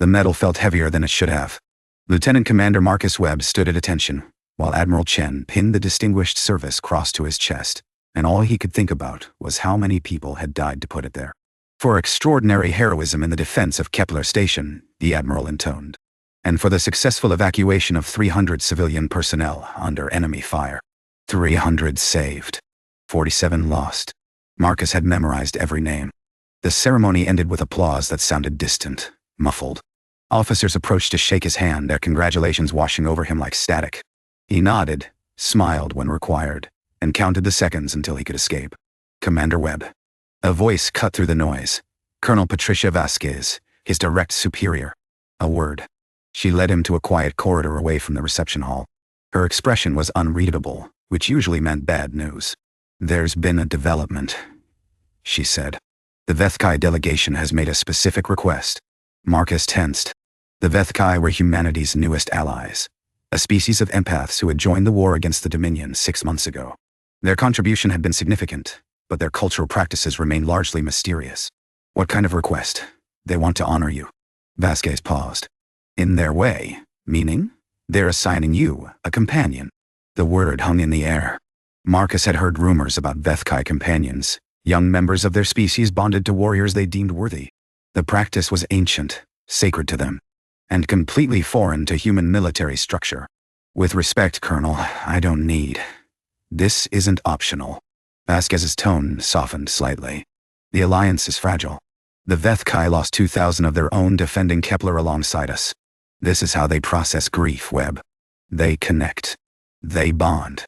The metal felt heavier than it should have. Lieutenant Commander Marcus Webb stood at attention, while Admiral Chen pinned the Distinguished Service Cross to his chest, and all he could think about was how many people had died to put it there. For extraordinary heroism in the defense of Kepler Station, the Admiral intoned. And for the successful evacuation of 300 civilian personnel under enemy fire. 300 saved. 47 lost. Marcus had memorized every name. The ceremony ended with applause that sounded distant, muffled. Officers approached to shake his hand, their congratulations washing over him like static. He nodded, smiled when required, and counted the seconds until he could escape. Commander Webb. A voice cut through the noise. Colonel Patricia Vasquez, his direct superior. A word. She led him to a quiet corridor away from the reception hall. Her expression was unreadable, which usually meant bad news. "There's been a development," she said. "The Veth'kai delegation has made a specific request." Marcus tensed. The Veth'kai were humanity's newest allies, a species of empaths who had joined the war against the Dominion 6 months ago. Their contribution had been significant, but their cultural practices remain largely mysterious. "What kind of request?" "They want to honor you." Vasquez paused. "In their way, meaning?" "They're assigning you a companion." The word hung in the air. Marcus had heard rumors about Veth'kai companions, young members of their species bonded to warriors they deemed worthy. The practice was ancient, sacred to them, and completely foreign to human military structure. "With respect, Colonel, I don't need. This isn't optional." Vasquez's tone softened slightly. "The alliance is fragile. The Veth'kai lost 2,000 of their own defending Kepler alongside us. This is how they process grief, Webb. They connect. They bond.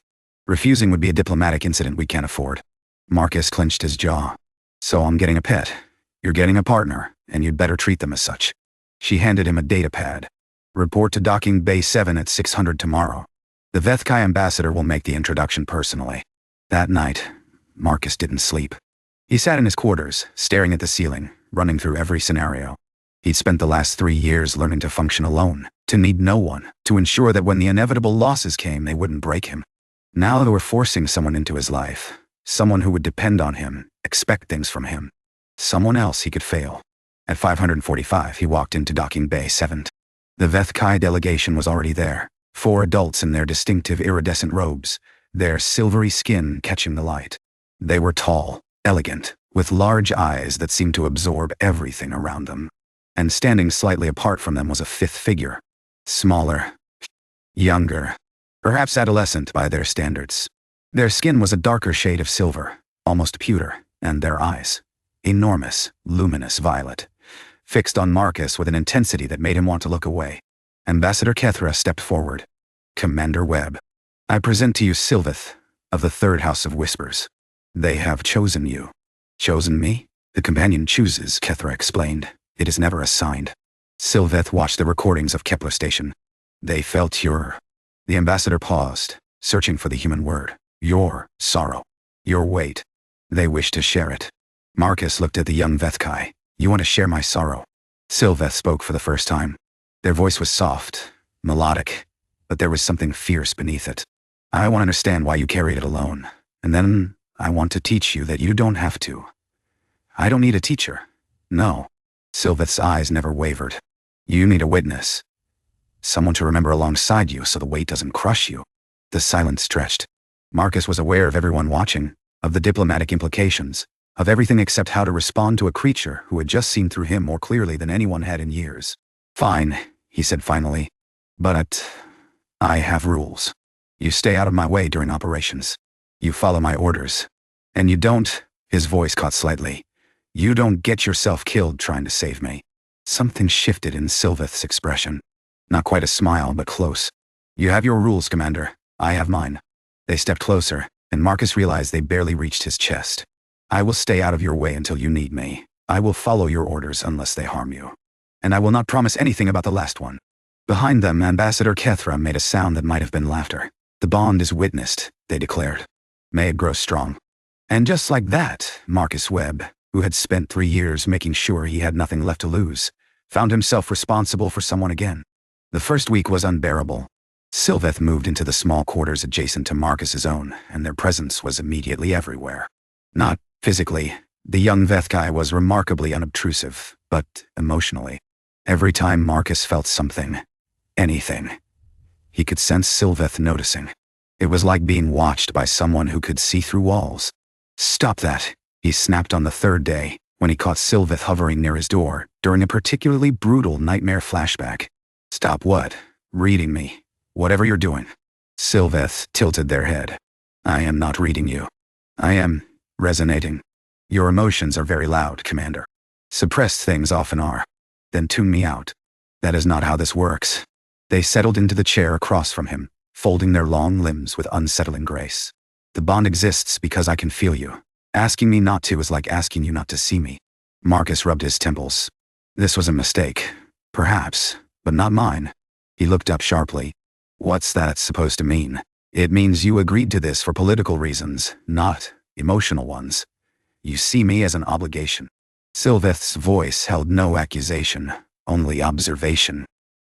Refusing would be a diplomatic incident we can't afford." Marcus clenched his jaw. "So I'm getting a pet. You're getting a partner, and you'd better treat them as such." She handed him a data pad. "Report to Docking Bay 7 at 600 tomorrow. The Veth'kai ambassador will make the introduction personally." That night, Marcus didn't sleep. He sat in his quarters, staring at the ceiling, running through every scenario. He'd spent the last 3 years learning to function alone, to need no one, to ensure that when the inevitable losses came, they wouldn't break him. Now they were forcing someone into his life, someone who would depend on him, expect things from him. Someone else he could fail. At 545, he walked into Docking Bay 7. The Veth'kai delegation was already there, 4 adults in their distinctive iridescent robes, their silvery skin catching the light. They were tall, elegant, with large eyes that seemed to absorb everything around them. And standing slightly apart from them was a 5th figure. Smaller. Younger. Perhaps adolescent by their standards. Their skin was a darker shade of silver, almost pewter, and their eyes, enormous, luminous violet, fixed on Marcus with an intensity that made him want to look away. Ambassador Kethra stepped forward. "Commander Webb, I present to you Syl'veth, of the 3rd House of Whispers. They have chosen you." "Chosen me?" "The companion chooses," Kethra explained. "It is never assigned." Syl'veth watched the recordings of Kepler Station. "They felt your..." The ambassador paused, searching for the human word. "Your sorrow. Your weight. They wish to share it." Marcus looked at the young Veth'kai. "You want to share my sorrow?" Syl'veth spoke for the first time. Their voice was soft, melodic, but there was something fierce beneath it. "I want to understand why you carried it alone, and then I want to teach you that you don't have to." "I don't need a teacher." "No." Syl'veth's eyes never wavered. "You need a witness. Someone to remember alongside you so the weight doesn't crush you." The silence stretched. Marcus was aware of everyone watching, of the diplomatic implications, of everything except how to respond to a creature who had just seen through him more clearly than anyone had in years. "Fine," he said finally. "But I have rules. You stay out of my way during operations. You follow my orders. And you don't," his voice caught slightly, "you don't get yourself killed trying to save me." Something shifted in Syl'veth's expression. Not quite a smile, but close. "You have your rules, Commander. I have mine." They stepped closer, and Marcus realized they barely reached his chest. "I will stay out of your way until you need me. I will follow your orders unless they harm you. And I will not promise anything about the last one." Behind them, Ambassador Kethra made a sound that might have been laughter. "The bond is witnessed," they declared. "May it grow strong." And just like that, Marcus Webb, who had spent 3 years making sure he had nothing left to lose, found himself responsible for someone again. The first week was unbearable. Syl'veth moved into the small quarters adjacent to Marcus's own, and their presence was immediately everywhere. Not physically. The young Veth'kai was remarkably unobtrusive, but emotionally. Every time Marcus felt something, anything, he could sense Syl'veth noticing. It was like being watched by someone who could see through walls. "Stop that," he snapped on the third day, when he caught Syl'veth hovering near his door, during a particularly brutal nightmare flashback. "Stop what?" "Reading me. Whatever you're doing." Syl'veth tilted their head. "I am not reading you. I am resonating. Your emotions are very loud, Commander. Suppressed things often are. Then tune me out." "That is not how this works." They settled into the chair across from him, folding their long limbs with unsettling grace. "The bond exists because I can feel you. Asking me not to is like asking you not to see me." Marcus rubbed his temples. "This was a mistake. Perhaps, but not mine." He looked up sharply. "What's that supposed to mean?" "It means you agreed to this for political reasons, not emotional ones. You see me as an obligation." Syl'veth's voice held no accusation, only observation.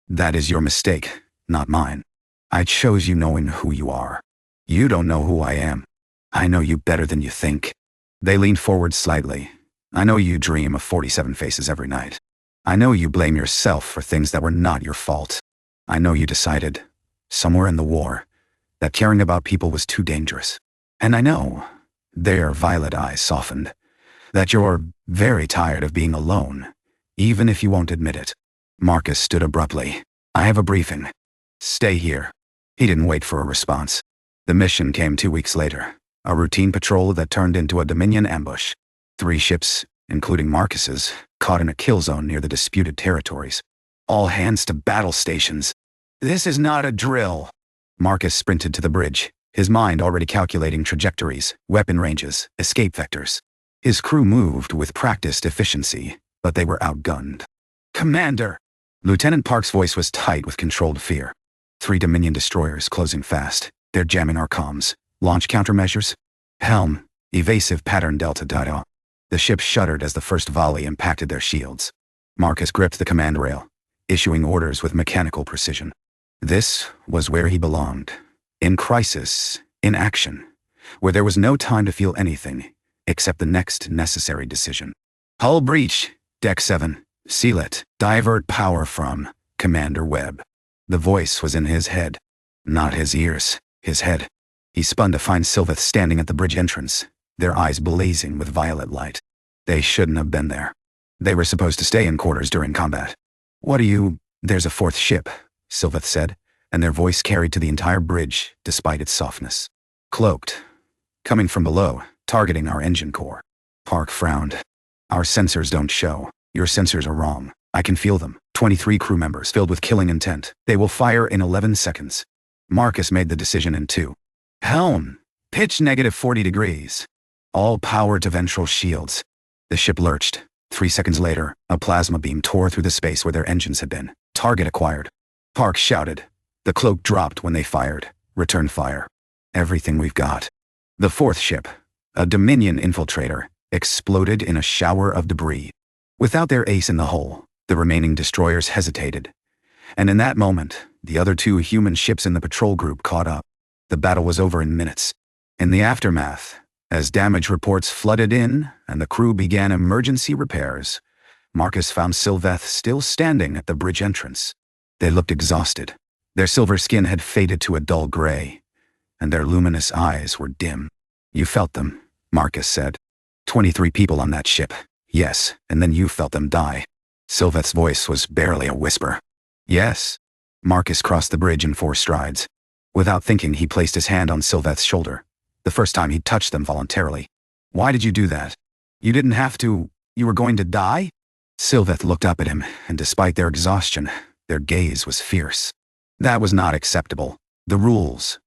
"That is your mistake, not mine. I chose you knowing who you are. You don't know who I am. I know you better than you think." They leaned forward slightly. "I know you dream of 47 faces every night. I know you blame yourself for things that were not your fault. I know you decided, somewhere in the war, that caring about people was too dangerous. And I know," their violet eyes softened, "that you're very tired of being alone, even if you won't admit it." Marcus stood abruptly. "I have a briefing. Stay here." He didn't wait for a response. The mission came 2 weeks later, a routine patrol that turned into a Dominion ambush. 3 ships, including Marcus's, caught in a kill zone near the disputed territories. "All hands to battle stations." "This is not a drill." Marcus sprinted to the bridge, his mind already calculating trajectories, weapon ranges, escape vectors. His crew moved with practiced efficiency, but they were outgunned. "Commander!" Lieutenant Park's voice was tight with controlled fear. 3 Dominion destroyers closing fast. They're jamming our comms. Launch countermeasures? Helm, evasive pattern Delta Dido. The ship shuddered as the first volley impacted their shields. Marcus gripped the command rail, issuing orders with mechanical precision. This was where he belonged. In crisis, in action, where there was no time to feel anything, except the next necessary decision. "Hull breach, Deck 7, seal it, divert power from Commander Webb." The voice was in his head. Not his ears, his head. He spun to find Syl'veth standing at the bridge entrance, their eyes blazing with violet light. They shouldn't have been there. They were supposed to stay in quarters during combat. "What are you—" "There's a 4th ship," Syl'veth said, and their voice carried to the entire bridge, despite its softness. "Cloaked. Coming from below, targeting our engine core." Park frowned. "Our sensors don't show. Your sensors are wrong. I can feel them. 23 crew members filled with killing intent. They will fire in 11 seconds. Marcus made the decision in 2. "Helm, pitch -40 degrees. All power to ventral shields." The ship lurched. 3 seconds later, a plasma beam tore through the space where their engines had been. "Target acquired." Park shouted. The cloak dropped when they fired. "Return fire." "Everything we've got." The 4th ship, a Dominion infiltrator, exploded in a shower of debris. Without their ace in the hole, the remaining destroyers hesitated. And in that moment, the other 2 human ships in the patrol group caught up. The battle was over in minutes. In the aftermath, as damage reports flooded in and the crew began emergency repairs, Marcus found Syl'veth still standing at the bridge entrance. They looked exhausted. Their silver skin had faded to a dull gray, and their luminous eyes were dim. "You felt them," Marcus said. 23 people on that ship. Yes, and then you felt them die." Syl'veth's voice was barely a whisper. "Yes." Marcus crossed the bridge in 4 strides. Without thinking, he placed his hand on Syl'veth's shoulder. The first time he'd touched them voluntarily. "Why did you do that? You didn't have to. You were going to die?" Syl'veth looked up at him, and despite their exhaustion, their gaze was fierce. That was not acceptable. The rules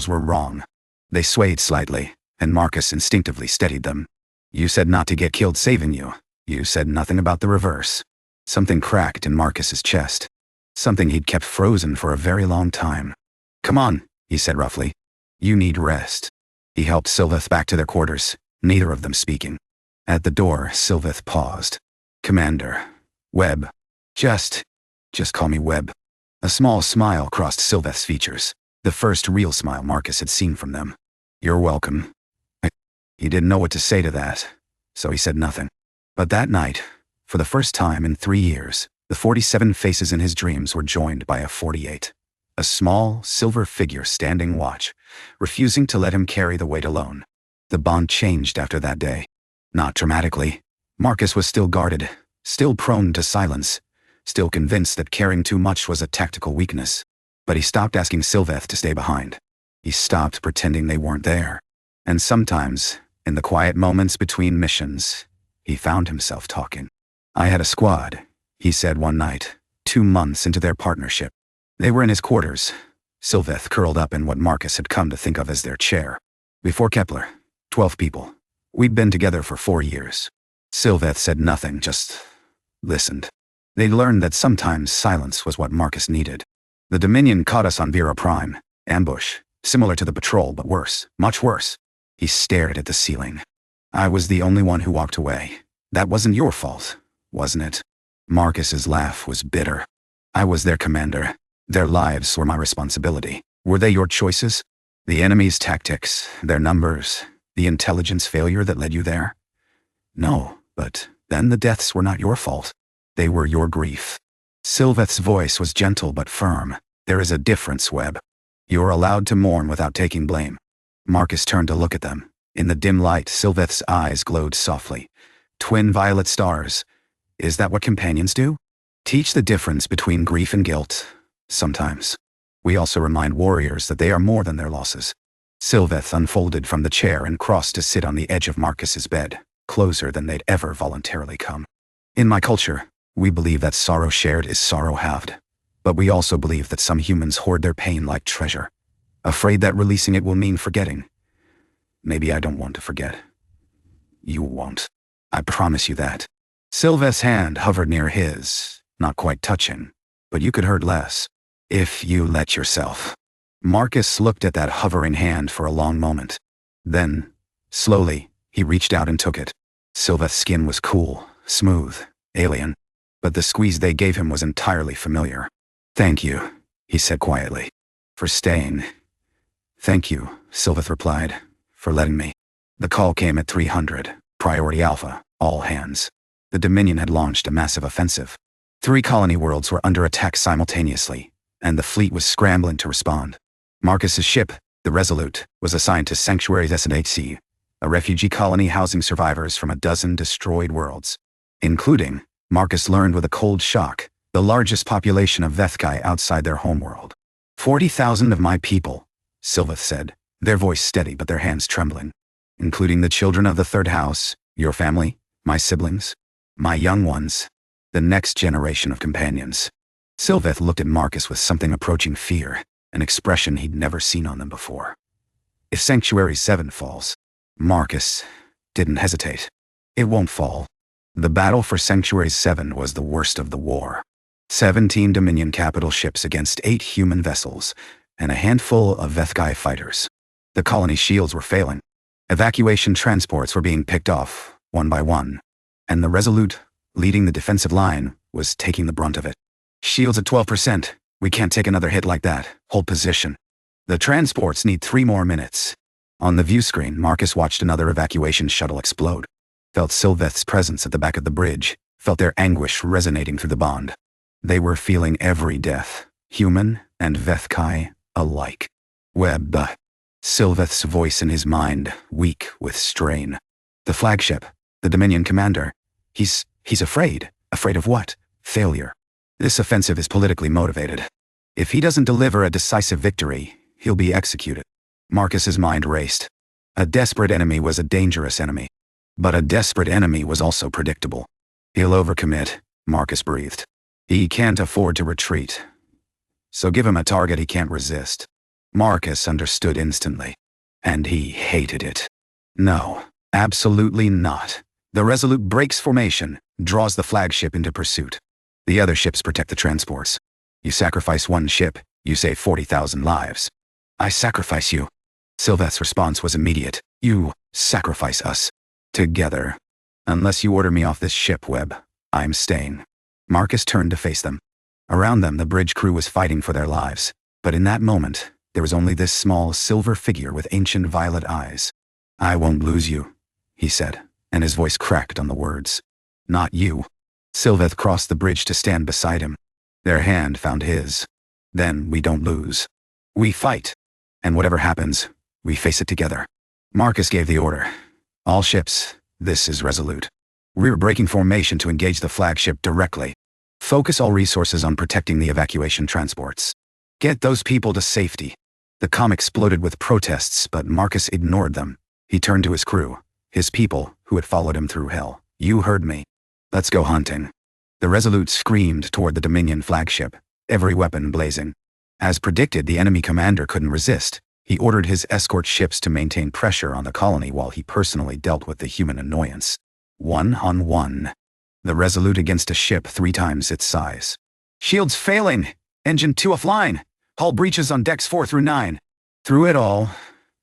were wrong. They swayed slightly, and Marcus instinctively steadied them. "You said not to get killed saving you. You said nothing about the reverse." Something cracked in Marcus's chest. Something he'd kept frozen for a very long time. "Come on," he said roughly. "You need rest." He helped Syl'veth back to their quarters, neither of them speaking. At the door, Syl'veth paused. "Commander Webb. Just call me Webb." A small smile crossed Syl'veth's features, the first real smile Marcus had seen from them. "You're welcome." He didn't know what to say to that, so he said nothing. But that night, for the first time in 3 years, The 47 faces in his dreams were joined by a 48. A small, silver figure standing watch, refusing to let him carry the weight alone. The bond changed after that day. Not dramatically. Marcus was still guarded, still prone to silence, still convinced that caring too much was a tactical weakness. But he stopped asking Syl'veth to stay behind. He stopped pretending they weren't there. And sometimes, in the quiet moments between missions, he found himself talking. "I had a squad," he said one night, 2 months into their partnership. They were in his quarters, Syl'veth curled up in what Marcus had come to think of as their chair. Before Kepler, 12 people. We'd been together for 4 years. Syl'veth said nothing, just listened. They'd learned that sometimes silence was what Marcus needed. The Dominion caught us on Vera Prime. Ambush. Similar to the patrol, but worse. Much worse. He stared at the ceiling. "I was the only one who walked away. That wasn't your fault, wasn't it?" Marcus's laugh was bitter. "I was their commander. Their lives were my responsibility. Were they your choices? The enemy's tactics, their numbers, the intelligence failure that led you there? No, but then the deaths were not your fault. They were your grief." Syl'veth's voice was gentle but firm. "There is a difference, Webb. You're allowed to mourn without taking blame." Marcus turned to look at them. In the dim light, Syl'veth's eyes glowed softly. "Twin violet stars. Is that what companions do? Teach the difference between grief and guilt. Sometimes. We also remind warriors that they are more than their losses." Syl'veth unfolded from the chair and crossed to sit on the edge of Marcus's bed, closer than they'd ever voluntarily come. "In my culture, we believe that sorrow shared is sorrow halved. But we also believe that some humans hoard their pain like treasure, afraid that releasing it will mean forgetting. Maybe I don't want to forget. You won't. I promise you that." Syl'veth's hand hovered near his, not quite touching, but you could hurt less. "If you let yourself." Marcus looked at that hovering hand for a long moment. Then, slowly, he reached out and took it. Syl'veth's skin was cool, smooth, alien, but the squeeze they gave him was entirely familiar. "Thank you," he said quietly, "for staying." "Thank you," Syl'veth replied, "for letting me." The call came at 300, Priority Alpha, all hands. The Dominion had launched a massive offensive. 3 colony worlds were under attack simultaneously, and the fleet was scrambling to respond. Marcus's ship, the Resolute, was assigned to Sanctuary VII, a refugee colony housing survivors from a dozen destroyed worlds, including, Marcus learned with a cold shock, the largest population of Veth'kai outside their homeworld. 40,000 of my people, Syl'veth said, their voice steady but their hands trembling. "Including the children of the third house, your family, my siblings, my young ones, the next generation of companions." Syl'veth looked at Marcus with something approaching fear, an expression he'd never seen on them before. "If Sanctuary VII falls," Marcus didn't hesitate. "It won't fall." The battle for Sanctuary VII was the worst of the war. 17 Dominion capital ships against 8 human vessels, and a handful of Veth'kai fighters. The colony's shields were failing. Evacuation transports were being picked off, one by one. And the Resolute, leading the defensive line, was taking the brunt of it. "Shields at 12%. We can't take another hit like that. Hold position. The transports need 3 more minutes." On the view screen, Marcus watched another evacuation shuttle explode. Felt Syl'veth's presence at the back of the bridge, felt their anguish resonating through the bond. They were feeling every death, human and Veth'kai alike. "Webb," Syl'veth's voice in his mind, weak with strain. "The flagship, the Dominion commander. He's afraid. Afraid of what? Failure. This offensive is politically motivated. If he doesn't deliver a decisive victory, he'll be executed." Marcus's mind raced. A desperate enemy was a dangerous enemy. But a desperate enemy was also predictable. "He'll overcommit," Marcus breathed. "He can't afford to retreat. So give him a target he can't resist." Marcus understood instantly. And he hated it. No, absolutely not. The Resolute breaks formation, draws the flagship into pursuit. The other ships protect the transports. You sacrifice one ship, you save 40,000 lives. "I sacrifice you." Syl'veth's response was immediate. "You sacrifice us. Together. Unless you order me off this ship, Webb, I'm staying." Marcus turned to face them. Around them, the bridge crew was fighting for their lives. But in that moment, there was only this small silver figure with ancient violet eyes. "I won't lose you," he said, and his voice cracked on the words. "Not you." Syl'veth crossed the bridge to stand beside him. Their hand found his. Then we don't lose. We fight. And whatever happens, we face it together. Marcus gave the order. All ships, this is Resolute. We're breaking formation to engage the flagship directly. Focus all resources on protecting the evacuation transports. Get those people to safety. The comm exploded with protests, but Marcus ignored them. He turned to his crew, his people, who had followed him through hell. You heard me. Let's go hunting. The Resolute screamed toward the Dominion flagship, every weapon blazing. As predicted, the enemy commander couldn't resist. He ordered his escort ships to maintain pressure on the colony while he personally dealt with the human annoyance. 1-on-1. The Resolute against a ship 3 times its size. Shields failing! Engine 2 offline! Hull breaches on decks 4 through 9. Through it all,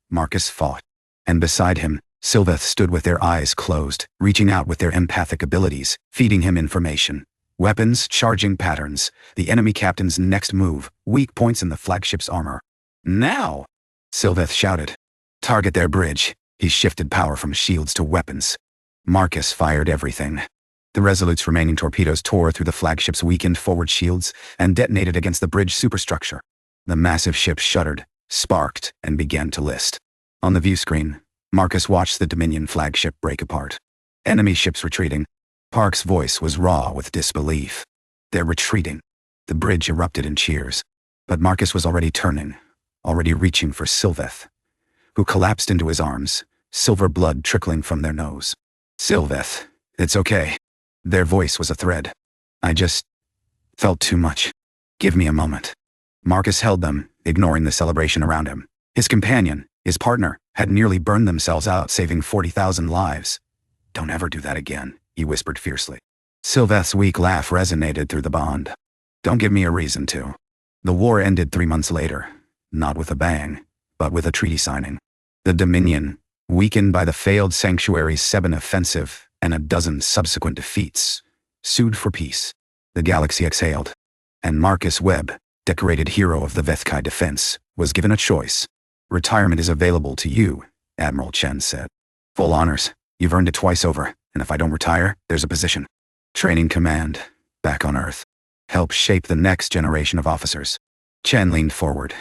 Marcus fought. And beside him, Syl'veth stood with their eyes closed, reaching out with their empathic abilities, feeding him information. Weapons, charging patterns, the enemy captain's next move, weak points in the flagship's armor. Now! Syl'veth shouted. Target their bridge. He shifted power from shields to weapons. Marcus fired everything. The Resolute's remaining torpedoes tore through the flagship's weakened forward shields and detonated against the bridge superstructure. The massive ship shuddered, sparked, and began to list. On the view screen, Marcus watched the Dominion flagship break apart. Enemy ships retreating. Park's voice was raw with disbelief. They're retreating. The bridge erupted in cheers. But Marcus was already turning, already reaching for Syl'veth, who collapsed into his arms, silver blood trickling from their nose. Syl'veth, it's okay. Their voice was a thread. I just felt too much. Give me a moment. Marcus held them, ignoring the celebration around him. His companion, his partner, had nearly burned themselves out, saving 40,000 lives. Don't ever do that again, he whispered fiercely. Syl'veth's weak laugh resonated through the bond. Don't give me a reason to. The war ended 3 months later, not with a bang, but with a treaty signing. The Dominion, weakened by the failed Sanctuary VII offensive and a dozen subsequent defeats, sued for peace. The galaxy exhaled. And Marcus Webb, decorated hero of the Veth'kai defense, was given a choice. Retirement is available to you, Admiral Chen said. Full honors. You've earned it twice over, and if I don't retire, there's a position. Training command, back on Earth. Help shape the next generation of officers. Chen leaned forward.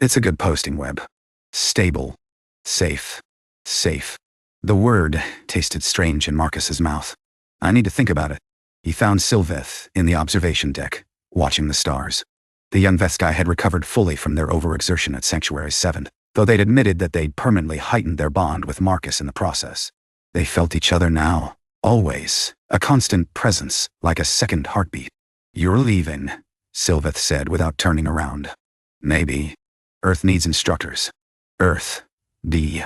It's a good posting, Webb. Stable. Safe. Safe. The word tasted strange in Marcus's mouth. I need to think about it. He found Syl'veth in the observation deck, watching the stars. The young Veth'kai had recovered fully from their overexertion at Sanctuary VII, though they'd admitted that they'd permanently heightened their bond with Marcus in the process. They felt each other now, always, a constant presence, like a second heartbeat. You're leaving, Syl'veth said without turning around. Maybe. Earth needs instructors. Earth. The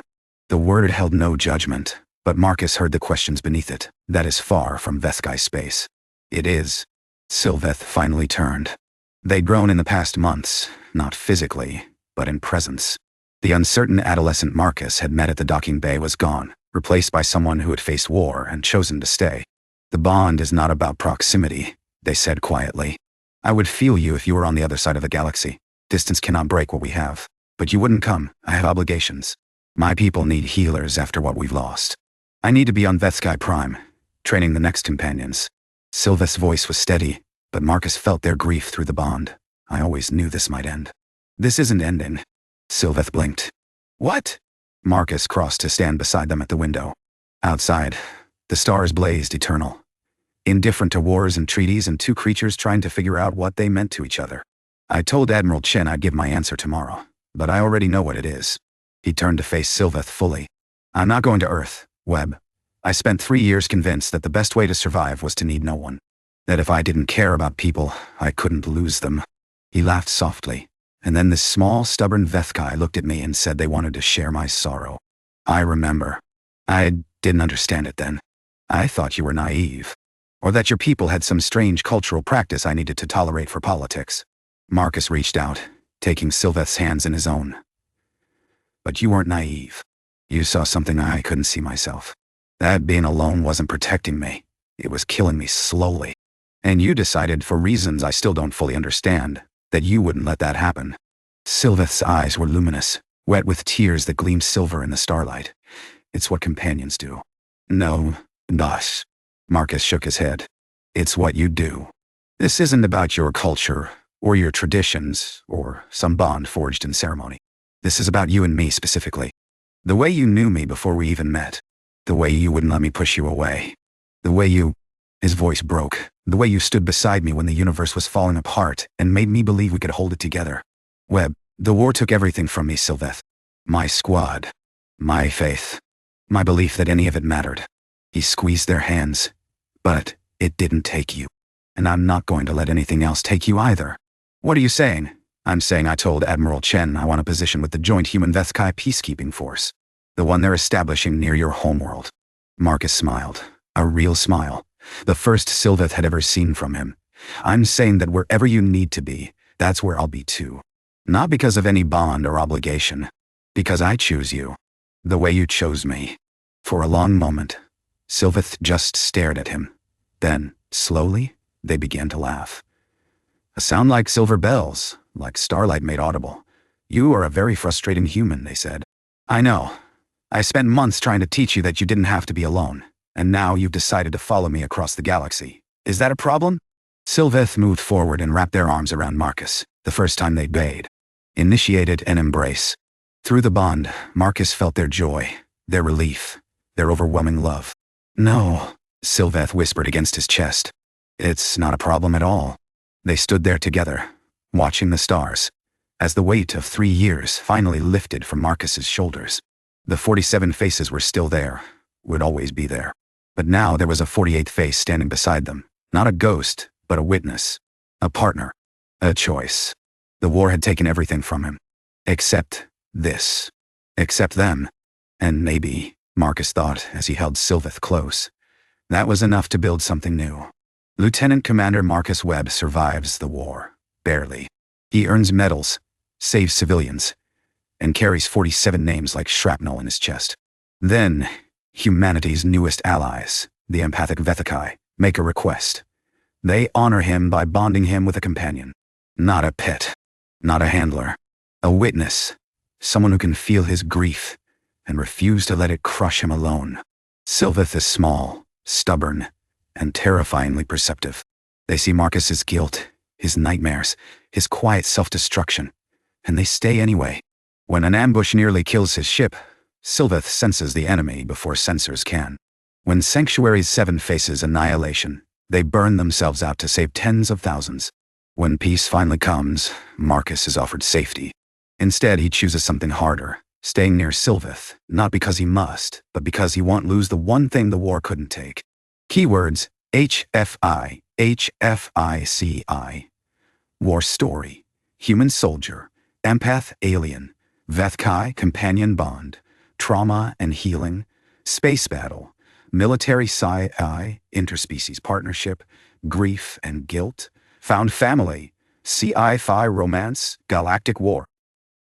word held no judgment, but Marcus heard the questions beneath it. That is far from Veth'kai space. It is. Syl'veth finally turned. They'd grown in the past months, not physically, but in presence. The uncertain adolescent Marcus had met at the docking bay was gone, replaced by someone who had faced war and chosen to stay. The bond is not about proximity, they said quietly. I would feel you if you were on the other side of the galaxy. Distance cannot break what we have. But you wouldn't come. I have obligations. My people need healers after what we've lost. I need to be on Veth'kai Prime, training the next companions. Syl'veth's voice was steady, but Marcus felt their grief through the bond. I always knew this might end. This isn't ending. Syl'veth blinked. What? Marcus crossed to stand beside them at the window. Outside, the stars blazed eternal. Indifferent to wars and treaties and 2 creatures trying to figure out what they meant to each other. I told Admiral Chen I'd give my answer tomorrow, but I already know what it is. He turned to face Syl'veth fully. I'm not going to Earth, Webb. I spent 3 years convinced that the best way to survive was to need no one. That if I didn't care about people, I couldn't lose them. He laughed softly, and then this small, stubborn Veth'kai looked at me and said they wanted to share my sorrow. I remember. I didn't understand it then. I thought you were naive. Or that your people had some strange cultural practice I needed to tolerate for politics. Marcus reached out, taking Syl'veth's hands in his own. But you weren't naive. You saw something I couldn't see myself. That being alone wasn't protecting me. It was killing me slowly. And you decided, for reasons I still don't fully understand, that you wouldn't let that happen. Syl'veth's eyes were luminous, wet with tears that gleamed silver in the starlight. It's what companions do. No, gosh. Marcus shook his head. It's what you do. This isn't about your culture, or your traditions, or some bond forged in ceremony. This is about you and me specifically. The way you knew me before we even met. The way you wouldn't let me push you away. The way you... His voice broke. The way you stood beside me when the universe was falling apart and made me believe we could hold it together. Webb, the war took everything from me, Syl'veth. My squad. My faith. My belief that any of it mattered. He squeezed their hands. But it didn't take you. And I'm not going to let anything else take you either. What are you saying? I'm saying I told Admiral Chen I want a position with the joint human Veth'kai peacekeeping force. The one they're establishing near your homeworld. Marcus smiled. A real smile. The first Syl'veth had ever seen from him. I'm saying that wherever you need to be, that's where I'll be too. Not because of any bond or obligation. Because I choose you. The way you chose me. For a long moment, Syl'veth just stared at him. Then, slowly, they began to laugh. A sound like silver bells, like starlight made audible. You are a very frustrating human, they said. I know. I spent months trying to teach you that you didn't have to be alone, and now you've decided to follow me across the galaxy. Is that a problem? Syl'veth moved forward and wrapped their arms around Marcus, the first time they bathed. Initiated an embrace. Through the bond, Marcus felt their joy, their relief, their overwhelming love. No, Syl'veth whispered against his chest. It's not a problem at all. They stood there together, watching the stars, as the weight of 3 years finally lifted from Marcus's shoulders. The 47 faces were still there, would always be there. But now there was a 48th face standing beside them. Not a ghost, but a witness. A partner. A choice. The war had taken everything from him. Except this. Except them. And maybe, Marcus thought as he held Syl'veth close, that was enough to build something new. Lieutenant Commander Marcus Webb survives the war. Barely. He earns medals, saves civilians, and carries 47 names like shrapnel in his chest. Then, humanity's newest allies, the empathic Veth'kai, make a request. They honor him by bonding him with a companion. Not a pet. Not a handler. A witness. Someone who can feel his grief and refuse to let it crush him alone. Syl'veth is small, stubborn, and terrifyingly perceptive. They see Marcus's guilt, his nightmares, his quiet self-destruction, and they stay anyway. When an ambush nearly kills his ship, Syl'veth senses the enemy before sensors can. When Sanctuary VII faces annihilation, they burn themselves out to save tens of thousands. When peace finally comes, Marcus is offered safety. Instead, he chooses something harder, staying near Syl'veth, not because he must, but because he won't lose the one thing the war couldn't take. Keywords: HFI, HFICI. War story. Human soldier. Empath alien. Veth'kai companion bond. Trauma and healing. Space battle. Military Sci-Fi, interspecies partnership. Grief and guilt. Found family. Sci-Fi romance. Galactic war.